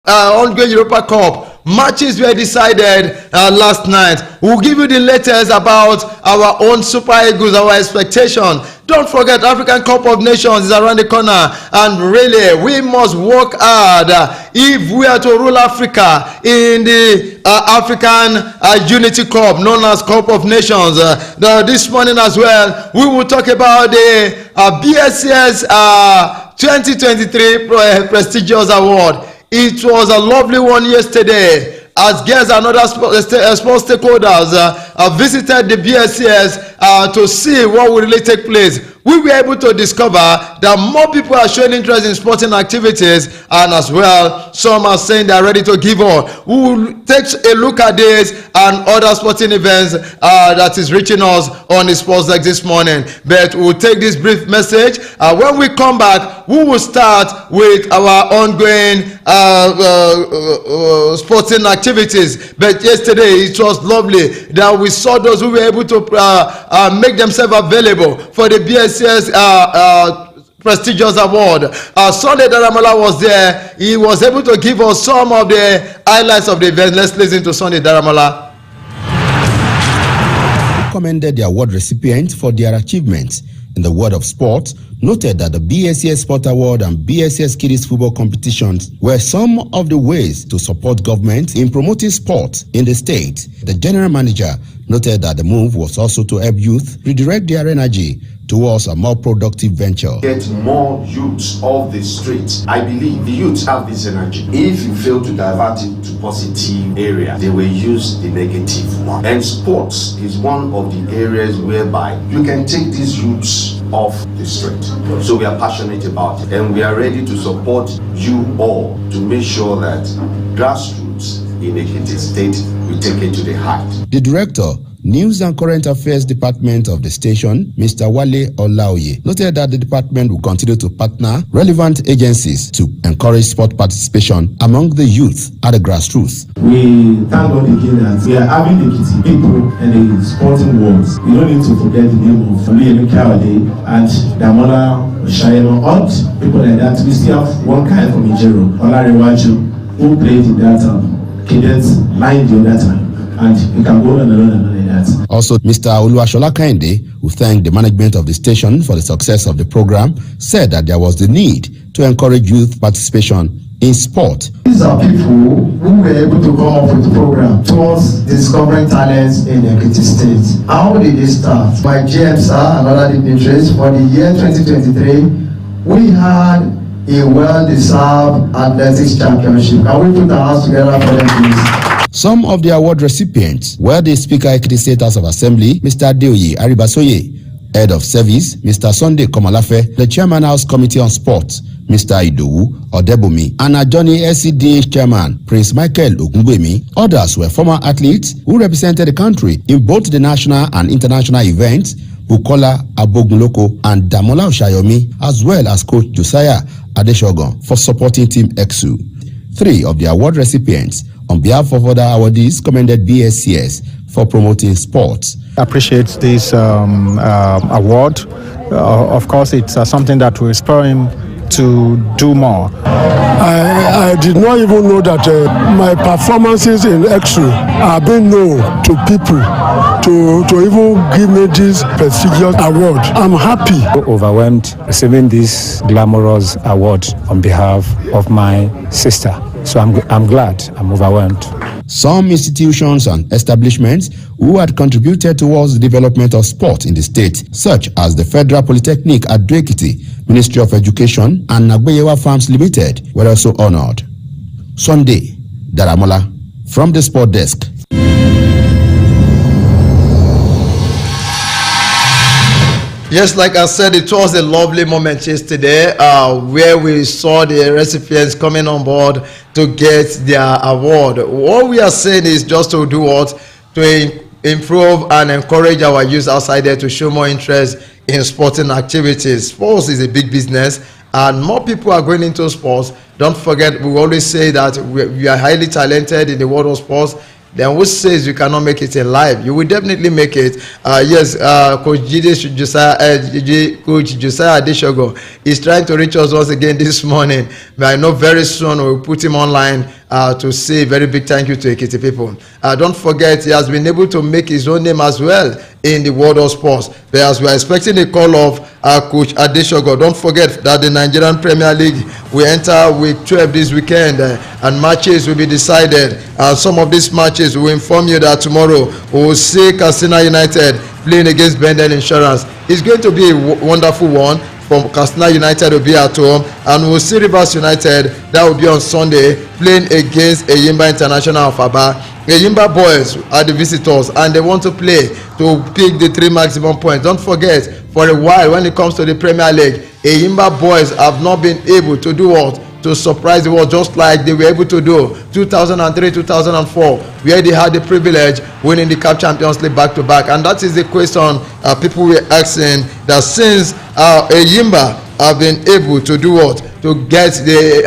ongoing Europa Cup. Matches were decided last night. We'll give you the latest about our own Super Eagles, our expectation. Don't forget, African Cup of Nations is around the corner, and really, we must work hard if we are to rule Africa in the African Unity Cup, known as Cup of Nations. This morning as well, we will talk about the BSCS 2023 prestigious award. It was a lovely one yesterday, as guests and other sports stakeholders visited the BSCS to see what will really take place. We were able to discover that more people are showing interest in sporting activities, and as well, some are saying they are ready to give up. We will take a look at this and other sporting events that is reaching us on the Sports Desk this morning. But we will take this brief message. When we come back, we will start with our ongoing sporting activities. But yesterday, it was lovely that we saw those who were able to make themselves available for the BSCS prestigious award. Sunday Daramola was there. He was able to give us some of the highlights of the event. Let's listen to Sunday Daramola. Commended the award recipients for their achievements in the world of sport, noted that the BSCS Sport Award and BSCS Kiddies Football competitions were some of the ways to support government in promoting sport in the state. The general manager noted that the move was also to help youth redirect their energy towards a more productive venture. Get more youths off the streets. I believe the youths have this energy. If you fail to divert it to positive area, they will use the negative one. And sports is one of the areas whereby you can take these youths off the street. So we are passionate about it, and we are ready to support you all to make sure that grassroots in Ekiti State will take it to the height. The director, News and Current Affairs Department of the station, Mr. Wale Olaoye, noted that the department will continue to partner relevant agencies to encourage sport participation among the youth at the grassroots. We thank God again that we are having the people and the sporting world. We don't need to forget the name of Liam Kawade and Damola Shayeno, all people like that. We still have one guy from Ijero, Olarewaju, who played in that cadets line the other time. And you can go on and on and on like that. Also, Mr. Oluwashola Kehinde, who thanked the management of the station for the success of the program, said that there was the need to encourage youth participation in sport. These are people who were able to come up with the program towards discovering talents in Ekiti State. How did they start? My GMSA and other dignitaries for the year 2023, we had a well-deserved athletics championship. Can we put our hands together for them, please? Some of the award recipients were the Speaker Ekiti State House of Assembly, Mr. Adeoye Aribasoye, Head of Service, Mr. Sunday Komalafe, the Chairman House Committee on Sports, Mr. Idowu Odebomi, and Ajoni SCDA Chairman, Prince Michael Ogungbemi. Others were former athletes who represented the country in both the national and international events, Bukola Abogunloko and Damola Oshayomi, as well as Coach Josiah Adeshogun for supporting Team EXU. 3 of the award recipients, on behalf of other awardees, commended BSCS for promoting sports. I appreciate this award. Of course, it's something that will inspire him to do more. I did not even know that my performances in EXU are being known to people to even give me this prestigious award. I'm happy. Overwhelmed receiving this glamorous award on behalf of my sister. So I'm glad, I'm overwhelmed. Some institutions and establishments who had contributed towards the development of sport in the state, such as the Federal Polytechnic at Ekiti, Ministry of Education, and Nagbeyewa Farms Limited, were also honored. Sunday Daramola from the Sport Desk. Yes, like I said, it was a lovely moment yesterday where we saw the recipients coming on board to get their award. What we are saying is just to do what? To improve and encourage our youth outside there to show more interest in sporting activities. Sports is a big business, and more people are going into sports. Don't forget, we always say that we are highly talented in the world of sports. Then who says you cannot make it in life? You will definitely make it. Yes, Coach Josiah Adeshogun is trying to reach us once again this morning. But I know very soon we'll put him online to say very big thank you to Ekiti people. Don't forget, he has been able to make his own name as well in the world of sports. But as we are expecting the call of Coach Adeshogo, don't forget that the Nigerian Premier League will enter week 12 this weekend, and matches will be decided. Some of these matches will inform you that tomorrow we will see Katsina United playing against Bendel Insurance. It's going to be a wonderful one. From Katsina United will be at home, and we'll see Rivers United, that will be on Sunday, playing against Eyimba International of Aba. Eyimba boys are the visitors, and they want to play to pick the 3 maximum points. Don't forget, for a while when it comes to the Premier League, Eyimba boys have not been able to do what? To surprise the world, just like they were able to do 2003, 2004, where they had the privilege winning the CAF Champions League back to back. And that is the question people were asking, that since Eyimba have been able to do what? To get the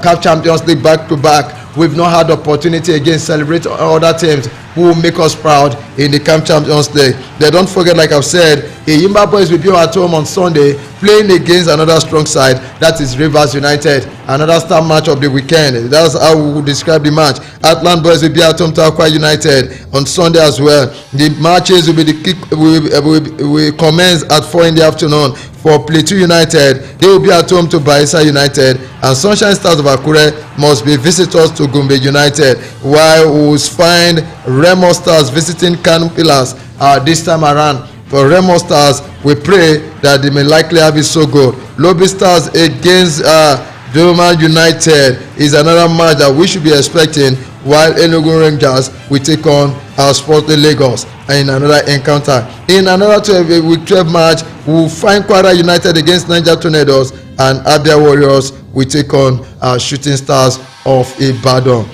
CAF Champions League back to back, we've not had the opportunity again celebrate other teams who will make us proud in the CAF Champions League. They don't forget, like I've said, Eyimba boys will be at home on Sunday playing against another strong side, that is Rivers United, another star match of the weekend. That's how we would describe the match. Atlant boys will be at home to Akwa United on Sunday as well. The matches will be will commence at 4 in the afternoon. For Plateau United, they will be at home to Bayelsa United, and Sunshine Stars of Akure must be visitors to Gombe United, while we will find Remo Stars visiting Kano Pillars this time around. For Remo Stars, we pray that they may likely have it so good. Lobby Stars against Doma United is another match that we should be expecting, while Enugu Rangers will take on Sporting Lagos in another encounter. In another week 12 match, we will find Kwara United against Niger Tornadoes, and Abia Warriors will take on Shooting Stars of Ibadan.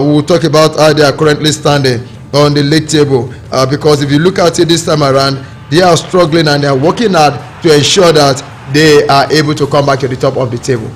We will talk about how they are currently standing on the league table, because if you look at it this time around, they are struggling and they are working hard to ensure that they are able to come back to the top of the table.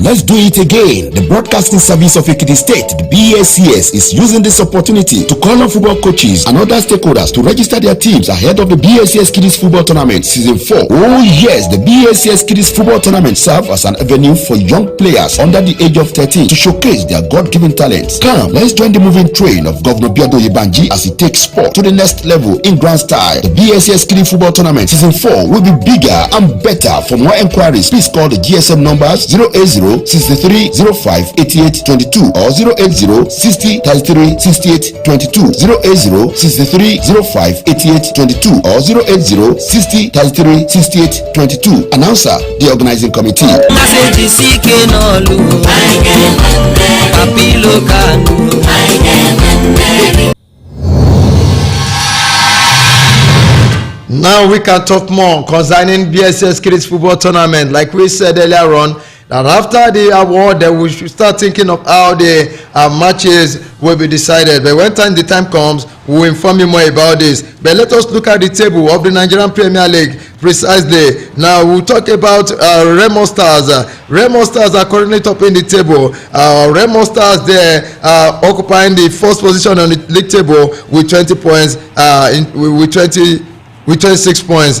Let's do it again. The Broadcasting Service of Ekiti State, the BACS, is using this opportunity to call on football coaches and other stakeholders to register their teams ahead of the BACS Kiddies Football Tournament Season 4. Oh yes, the BACS Kiddies Football Tournament serves as an avenue for young players under the age of 13 to showcase their God-given talents. Come, let's join the moving train of Governor Biodoye Banji as he takes sport to the next level in grand style. The BACS Kiddies Football Tournament Season 4 will be bigger and better. For more enquiries, please call the GSM numbers 080 63 05 88 22 or 080 60 33 68 22, 080 63 05 88 22 or 080 60 33 68 22. Announcer, the organizing committee. Now we can talk more concerning BSS Kids Football Tournament. Like we said earlier on, that after the award, then we should start thinking of how the matches will be decided. But when the time comes, we'll inform you more about this. But let us look at the table of the Nigerian Premier League precisely. Now we'll talk about Remo Stars. Remo Stars are currently topping the table. Remo Stars, they are occupying the first position on the league table with 20 points. With 26 points.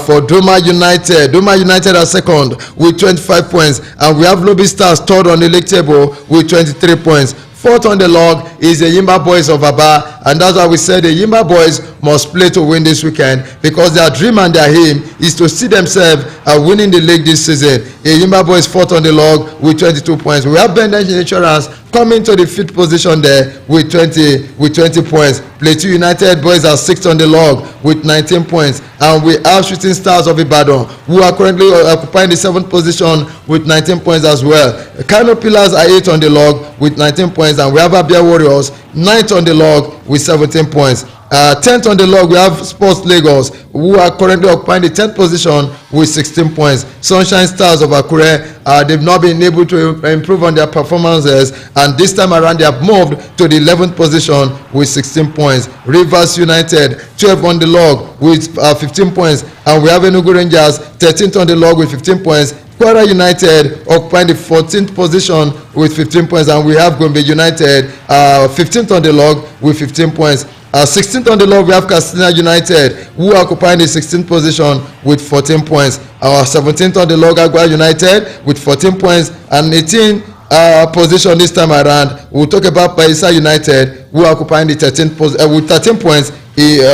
For Doma United. Doma United are second with 25 points. And we have Lobby Stars third on the league table with 23 points. Fourth on the log is the Eyimba Boys of Aba, and that's why we said the Eyimba Boys must play to win this weekend, because their dream and their aim is to see themselves winning the league this season. Eyimba Boys fourth on the log with 22 points. We have Bendel Insurance coming to the fifth position there with 20 points. Plateau United Boys are sixth on the log with 19 points, and we have Shooting Stars of Ibadan who are currently occupying the seventh position with 19 points as well. Kano Pillars are eighth on the log with 19 points, and we have Abia Warriors ninth on the log with 17 points. 10th on the log, we have Sports Lagos, who are currently occupying the 10th position with 16 points. Sunshine Stars of Akure, they've not been able to improve on their performances, and this time around they have moved to the 11th position with 16 points. Rivers United, 12th on the log with 15 points, and we have Enugu Rangers, 13th on the log with 15 points. Kwara United occupying the 14th position with 15 points, and we have Gombe United 15th on the log with 15 points. 16th on the log, we have Katsina United, who are occupying the 16th position with 14 points. 17th on the log, Agua United with 14 points, and 18th position this time around. We'll talk about Paisa United, who are occupying the 13th position with 13 points,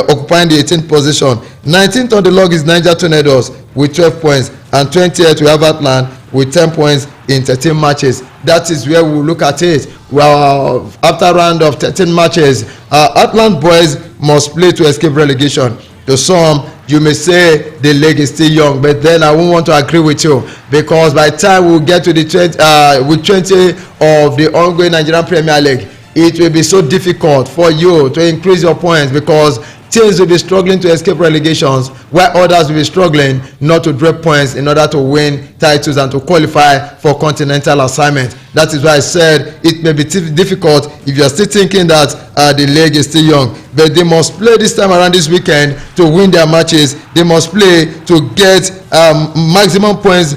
occupying the 18th position. 19th on the log is Niger Tornadoes with 12 points, and 20th we have Atlant with 10 points in 13 matches. That is where we'll look at it. Well, after a round of 13 matches, Atlant boys must play to escape relegation. To some, you may say the league is still young, but then I won't want to agree with you, because by the time we'll get to the 20 of the ongoing Nigerian Premier League, it will be so difficult for you to increase your points, because teams will be struggling to escape relegations, while others will be struggling not to drop points in order to win titles and to qualify for continental assignment. That is why I said it may be difficult if you are still thinking that the league is still young. But they must play this time around this weekend to win their matches. They must play to get maximum points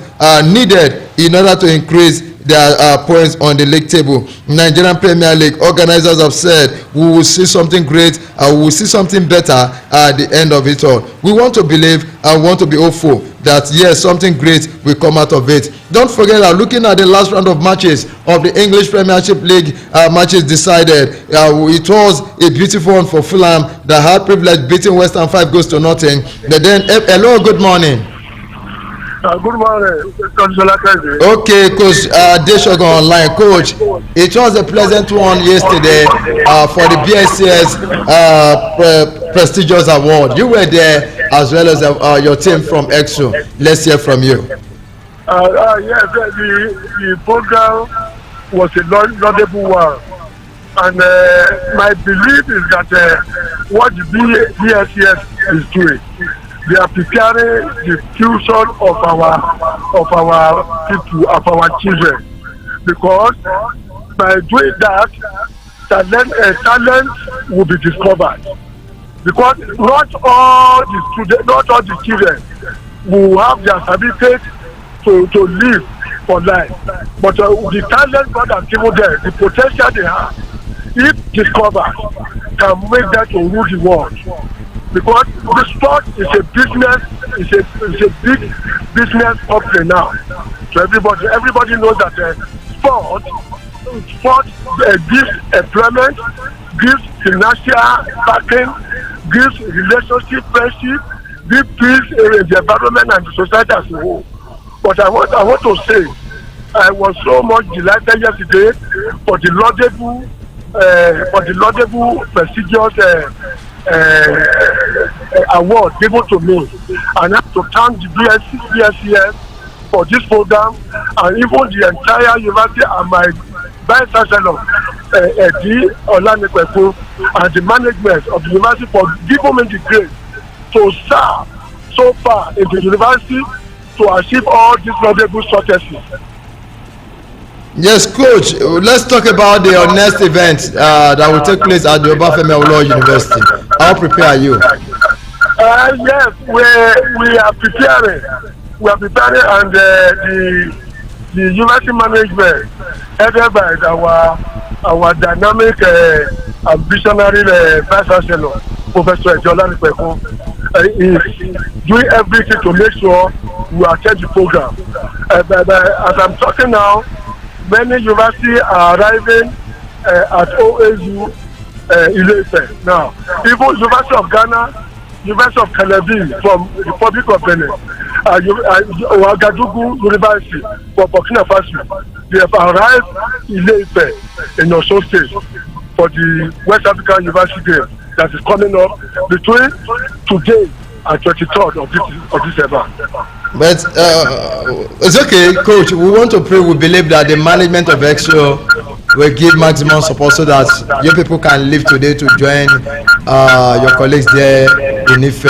needed in order to increase their points on the league table. Nigerian Premier League organizers have said we will see something great and we will see something better at the end of it all. We want to believe and want to be hopeful that yes, something great will come out of it. Don't forget that looking at the last round of matches of the English Premiership League matches decided, it was a beautiful one for Fulham that had privilege beating West Ham 5-0. But then, hello, good morning. Good morning, Coach Solakezi. Okay, Coach Deshogun online. Coach, it was a pleasant one yesterday for the BSCS prestigious award. You were there as well as your team from EXO. Let's hear from you. Yes, the program was a laudable one. And my belief is that what the BSCS is doing, they are preparing the future of our people, of our children, because by doing that, talent will be discovered. Because not all the students, not all the children will have their certificate to live for life, but the talent God has given them, the potential they have, if discovered, can make them to rule the world. Because the sport is a business, it's a big business company now. So everybody knows that sport gives employment, gives financial backing, gives relationship, friendship, gives peace in the environment and the society as a whole. But I want to say, I was so much delighted yesterday for the laudable, prestigious award given to me, and I have to thank the BSCS for this program, and even the entire university and my vice chancellor Edi Olanikweku and the management of the university for giving me the grace to serve so far in the university to achieve all these laudable successes. Yes, Coach, let's talk about the next event that will take place at the Obafemi Awolowo University. How prepared are you? Yes, we are preparing. We are preparing, and the university management, headed by our dynamic and visionary vice chancellor, Professor Ejola Nikweku, is doing everything to make sure we attend the program. As I'm talking now, many universities are arriving at OAU Ile-Ife now. Even University of Ghana, University of Calavi from the Republic of Benin, Ouagadougou University from Burkina Faso, they have arrived Ile-Ife in Osun State for the West African University Game that is coming up between today and 23rd of December. But it's okay, Coach. We want to pray. We believe that the management of EXO will give maximum support so that your people can live today to join your colleagues there in Ife.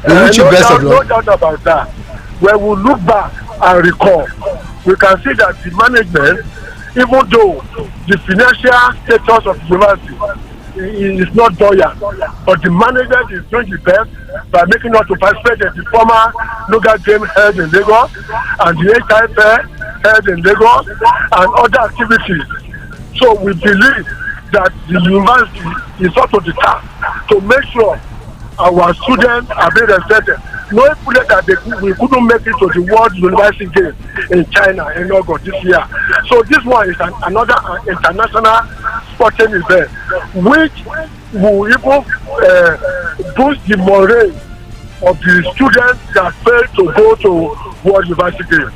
We wish you best of luck. No doubt about that. When we look back and recall, we can see that the management, even though the financial status of the university is not loyal, but the management is doing the best by making us to participate in the former local game held in Lagos and the HI fair held in Lagos and other activities. So we believe that the university is up to the task to make sure our students are being respected. Knowing fully that we couldn't make it to the World University Games in China in August this year. So this one is another international sporting event, which will even boost the morale of the students that fail to go to World University Games.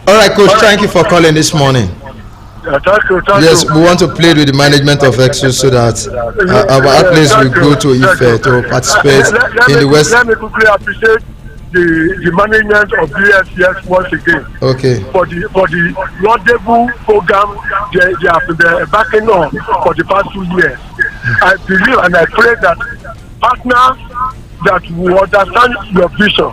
All right, Coach, thank you for calling this morning. Thank you. Yes, we want to plead with the management of EXO so that our athletes will go to IFE to participate in the West. Let me quickly appreciate the management of BSCS once again. Okay. For the laudable program they have been backing on for the past 2 years. I believe and I pray that partners that will understand your vision,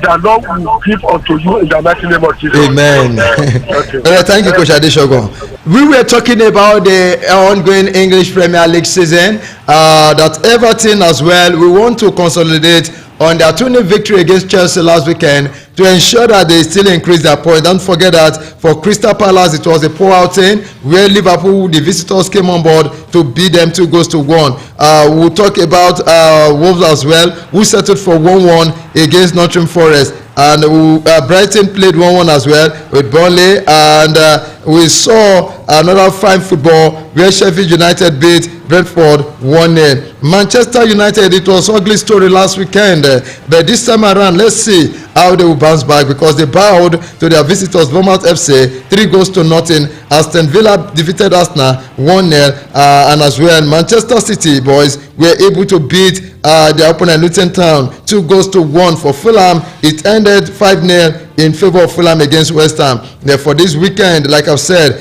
the Lord will give unto you in the mighty name of Jesus. Amen. Okay. Thank you, Coach Adeshogun. We were talking about the ongoing English Premier League season, that Everton as well, we want to consolidate on their 2-0 victory against Chelsea last weekend to ensure that they still increase their point. Don't forget that for Crystal Palace, it was a poor outing where Liverpool, the visitors, came on board to beat them 2-1. We'll talk about Wolves as well, who settled for 1-1 against Nottingham Forest. And Brighton played 1-1 as well with Burnley, and we saw another fine football where Sheffield United beat Brentford 1-0. Manchester United, it was ugly story last weekend, but this time around, let's see how they will bounce back, because they bowed to their visitors Bournemouth FC 3-0. Aston Villa defeated Arsenal 1-0, and as well Manchester City boys were able to beat their opponent Luton Town 2-1. For Fulham, it ended 5-0 in favor of Fulham against West Ham. For this weekend, like I've said,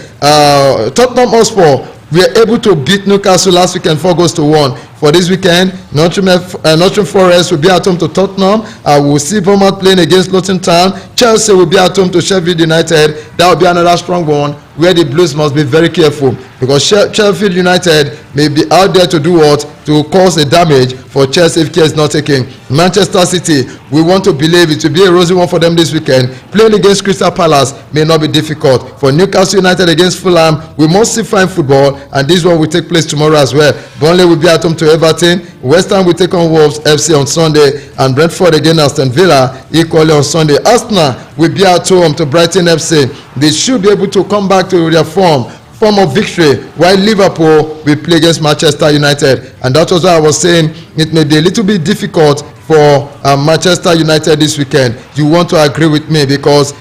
Tottenham Hotspur were able to beat Newcastle last weekend 4-1. For this weekend, Nottingham Forest will be at home to Tottenham. We'll see Bournemouth playing against Luton Town. Chelsea will be at home to Sheffield United. That will be another strong one where the Blues must be very careful, because Sheffield United may be out there to do what? To cause a damage for Chelsea if care is not taken. Manchester City, we want to believe it will be a rosy one for them this weekend. Playing against Crystal Palace may not be difficult. For Newcastle United against Fulham, we must see fine football, and this one will take place tomorrow as well. Burnley will be at home to Everton. West Ham will take on Wolves FC on Sunday, and Brentford against Aston Villa equally on Sunday. Arsenal will be at home to Brighton FC. They should be able to come back to their form of victory, while Liverpool will play against Manchester United. And that was why I was saying it may be a little bit difficult for Manchester United this weekend. You want to agree with me, because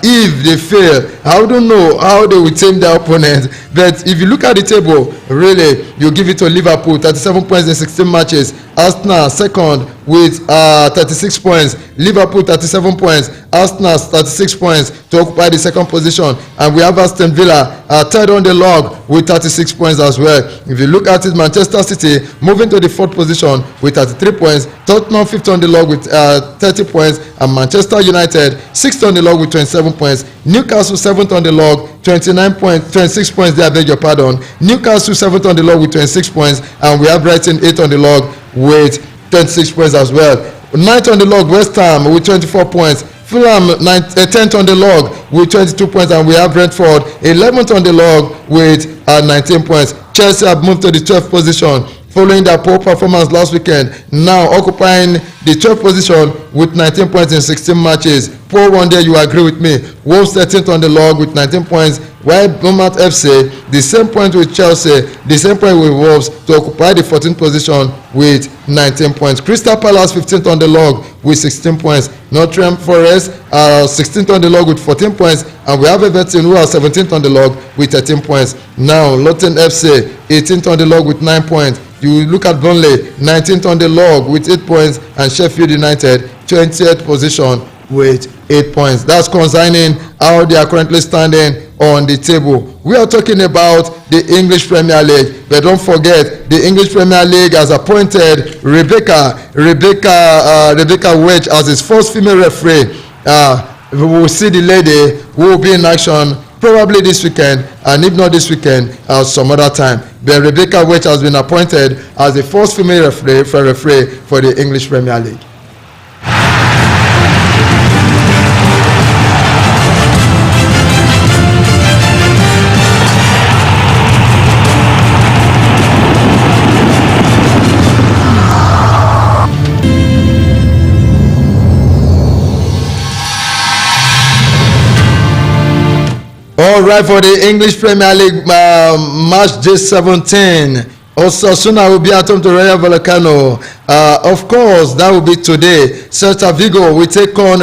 if they fail, I don't know how they will tame their opponent. But if you look at the table, really, you give it to Liverpool, 37 points in 16 matches. Arsenal second with 36 points. Liverpool 37 points. Arsenal 36 points to occupy the second position. And we have Aston Villa third on the log with 36 points as well. If you look at it, Manchester City moving to the fourth position with 33 points. Tottenham fifth on the log with 30 points. And Manchester United sixth on the log with 27 points. Newcastle seventh on the log, 26 points there, I beg your pardon. Newcastle seventh on the log with 26 points, and we have Brighton eighth on the log with 26 points as well. Ninth on the log, West Ham with 24 points. Fulham 10th on the log with 22 points, and we have Brentford 11th on the log with 19 points. Chelsea have moved to the 12th position following their poor performance last weekend, now occupying the 12th position with 19 points in 16 matches. Poor one there, you agree with me. Wolves 13th on the log with 19 points, while Bournemouth FC, the same point with Chelsea, the same point with Wolves, to occupy the 14th position with 19 points. Crystal Palace 15th on the log with 16 points. Nottingham Forest 16th on the log with 14 points, and we have Everton who are 17th on the log with 13 points. Now Luton FC 18th on the log with 9 points. You look at Burnley 19th on the log with 8 points, and Sheffield United 20th position with 8 points. That's concerning how they are currently standing on the table. We are talking about the English Premier League, but don't forget the English Premier League has appointed Rebecca Wedge as its first female referee. We will see the lady who will be in action probably this weekend, and if not this weekend, some other time. but Rebecca Welch has been appointed as the first female referee for the English Premier League. All right, for the English Premier League match day 17, Osasuna will be at home to Rayo Vallecano. Of course, that will be today. Celta Vigo will take on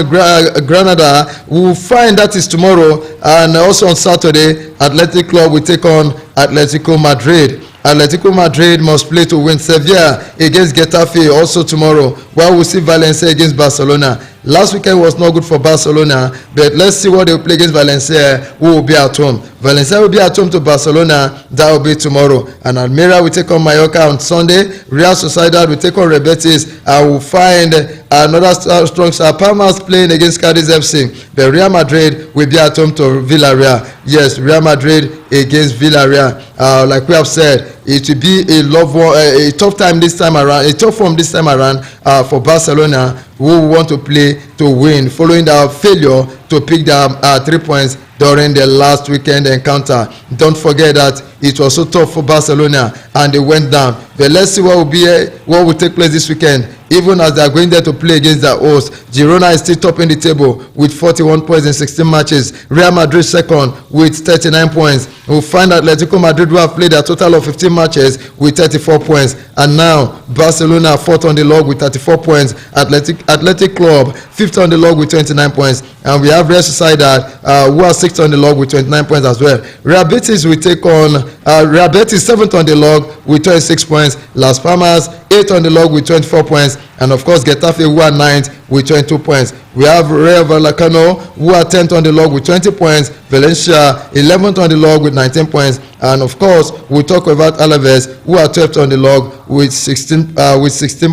Granada. We will find that is tomorrow, and also on Saturday, Athletic Club will take on Atletico Madrid. Atletico Madrid must play to win. Sevilla against Getafe also tomorrow, while we see Valencia against Barcelona. Last weekend was not good for Barcelona, but let's see what they will play against Valencia, who will be at home. Valencia will be at home to Barcelona. That will be tomorrow. And Almeria will take on Mallorca on Sunday. Real Sociedad will take on Real Betis. I will find another strong side. Palmas playing against Cadiz FC. But Real Madrid will be at home to Villarreal. Yes, Real Madrid against Villarreal. Like we have said, it will be a tough time this time around, a tough form this time around for Barcelona, who want to play to win, following their failure to pick their 3 points during the last weekend encounter. Don't forget that it was so tough for Barcelona and they went down. But let's see what will take place this weekend. Even as they are going there to play against their host, Girona is still topping the table with 41 points in 16 matches. Real Madrid second with 39 points. We'll find Atletico Madrid, who have played a total of 15 matches with 34 points. And now Barcelona fourth on the log with 34 points. Athletic Club fifth on the log with 29 points. And we have Real Sociedad, who are sixth on the log with 29 points as well. Real Betis will take on Real Betis seventh on the log with 26 points. Las Palmas 8th on the log with 24 points, and of course Getafe, who are 9th with 22 points. We have Rayo Vallecano, who are 10th on the log with 20 points. Valencia 11th on the log with 19 points, and of course we talk about Alaves, who are 12th on the log with 16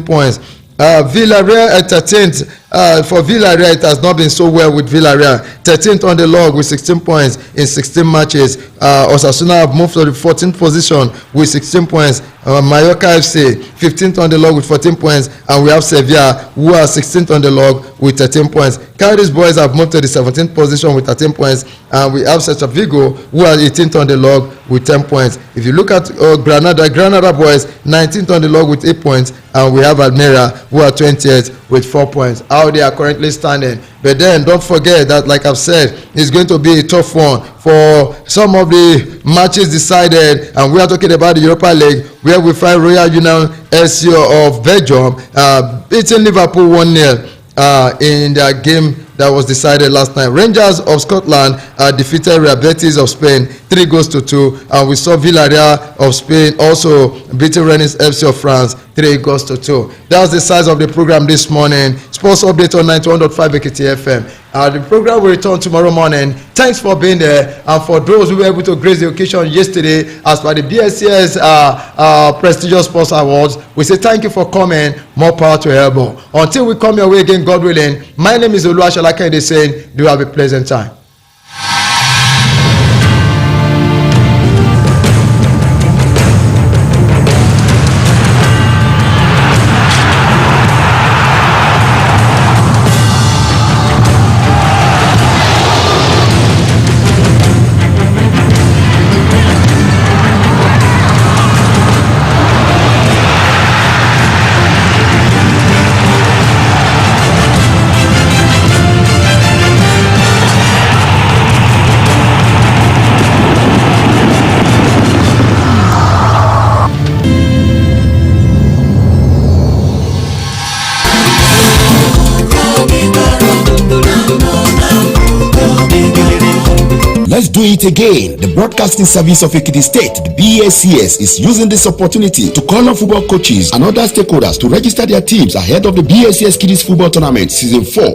points. Villarreal at 13th. For Villarreal, it has not been so well with Villarreal. 13th on the log with 16 points in 16 matches. Osasuna have moved to the 14th position with 16 points. Mallorca FC 15th on the log with 14 points, and we have Sevilla, who are 16th on the log with 13 points. Cadiz boys have moved to the 17th position with 13 points, and we have Celta Vigo, who are 18th on the log with 10 points. If you look at Granada boys 19th on the log with 8 points, and we have Almeria, who are 20th with 4 points. How they are currently standing. But then don't forget that, like I've said, it's going to be a tough one for some of the matches decided, and we are talking about the Europa League, where we find Royal Union SC of Belgium beating Liverpool 1-0 in their game that was decided last night. Rangers of Scotland defeated Real Betis of Spain 3-2, and we saw Villarreal of Spain also beating Rennes FC of France 3-2. That was the size of the program this morning. Sports update on 91.5 Ekiti FM. The program will return tomorrow morning. Thanks for being there, and for those who were able to grace the occasion yesterday as per the BSCS prestigious sports awards, we say thank you for coming. More power to Elbow. Until we come your way again, God willing, my name is Oluwaseun Akande saying do have a pleasant time. Let's do it again. The Broadcasting Service of Ekiti State, the BSCS, is using this opportunity to call on football coaches and other stakeholders to register their teams ahead of the BSCS Kiddies Football Tournament Season 4.